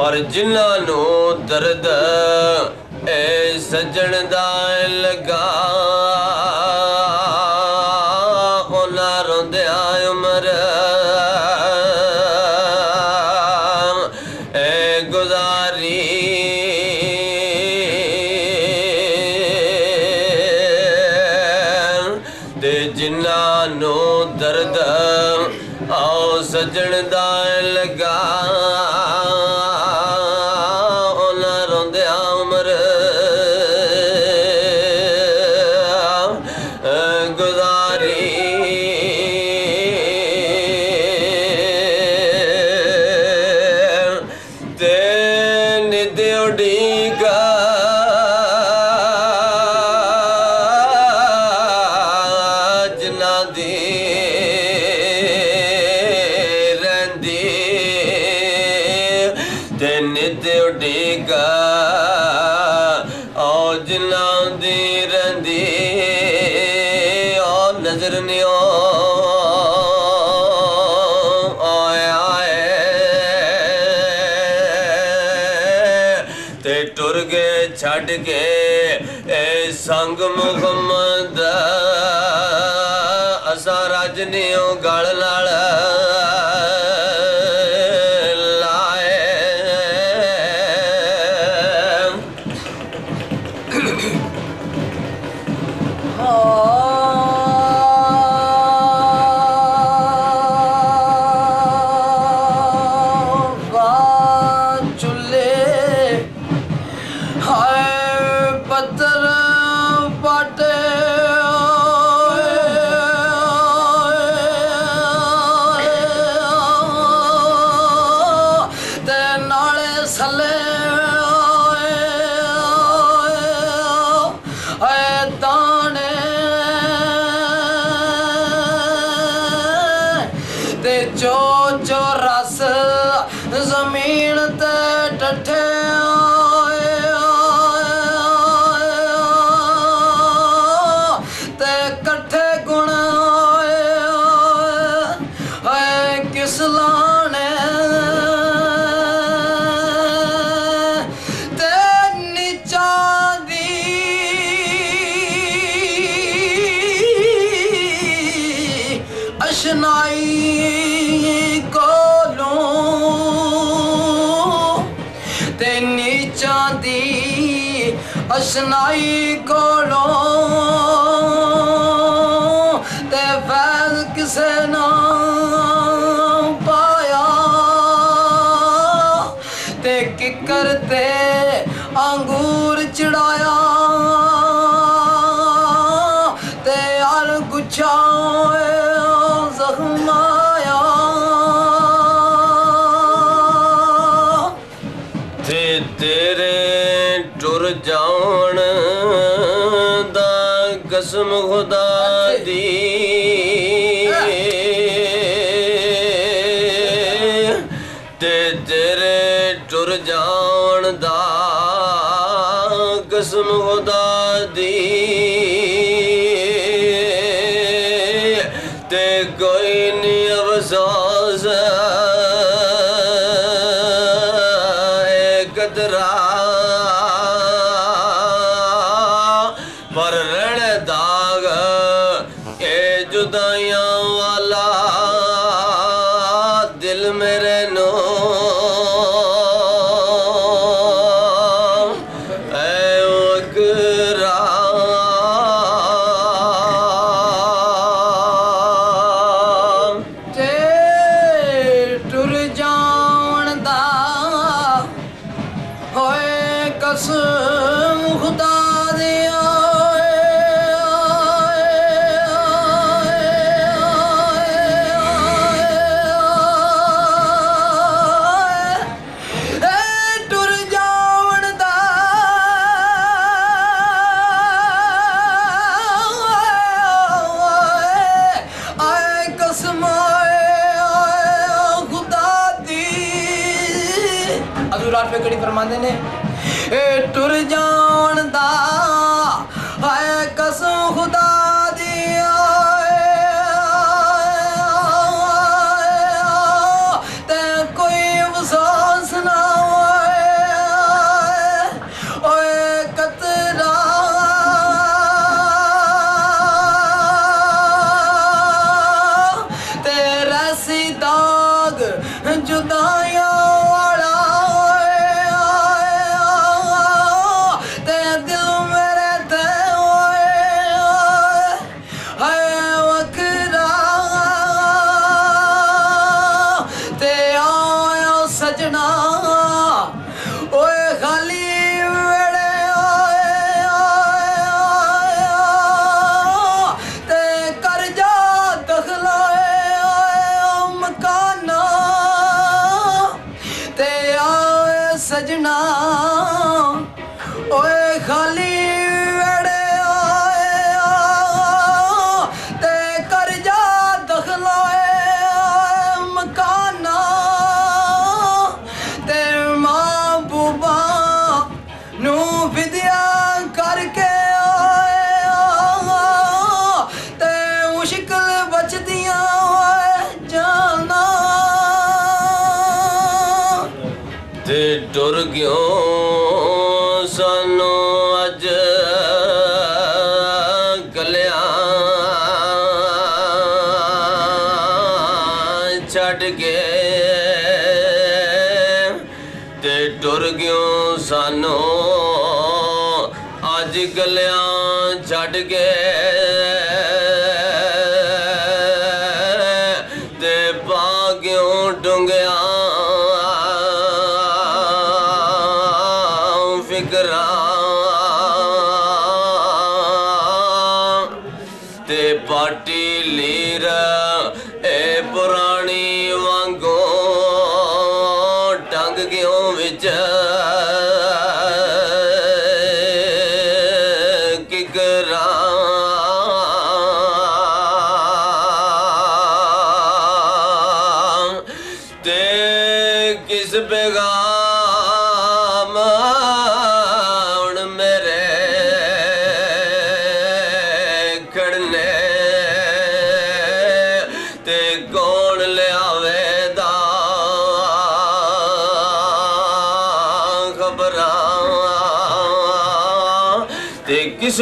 ਪਰ ਜਿਨ੍ਹਾਂ ਨੂੰ ਦਰਦ ਏ ਸੱਜਣ ਦਾ ਲੱਗਾ ਉਹਨਾਂ ਰੋਂਦਿਆਂ ਉਮਰ ਏ ਗੁਜ਼ਾਰੀ ਤੇ ਜਿਨ੍ਹਾਂ ਨੂੰ ਦਰਦ ਆਓ ਸੱਜਣ ਦਾ ਲੱਗਾ नजर नहीं आए ते टुर गए छड़ के ए संग मुहम्मद असा रजनियों गल नाल जमीन ते टठे ते कट्ठे गुण किस लाने ते नीचा दी अशनाई अशनाई कोलों ते फैज़ किसे ना पाया ते किकर ते अंगूर चढ़ाया ते हर गुच्छा जख्माया ते तेरे टुर जान दा कसम खुदा दी ते तेरे टुर जान दा कसम खुदा दी ते कोई नहीं अफसोस कदरा पर रण दाग ए जुदाइयां वाला दिल मेरे नो कसम खुदा दिया लाफे कड़ी फरमाते ने टुर जान दा है कसम खुदा दी ते कोई अफसोस ना ओए कतरा तेरा सी दाग जुदाइयां वाला ते दिल मेरे ते है वखरा ते आया सजना ओए खाली वेड़े ते कर जा दखला मकाना ते आए सजना ओए खाली वेड़े ते कर जा दखला मकाना ते मां बूबा नू विद्या करके ते मुश्किल बचदियां जाना ते टुर क्यों सानू अज गलियां छड़ के ते टुर क्यों सानू अज गलियां छड़ के ते पा क्यों डूंघिया फिकरा ते पाटी लीर ए पुरानी वांगो टंग क्यों विच किकरा ते किस पैगाम हुण मेरे खड़ने ते कौन लियावेदा खबरां ते किस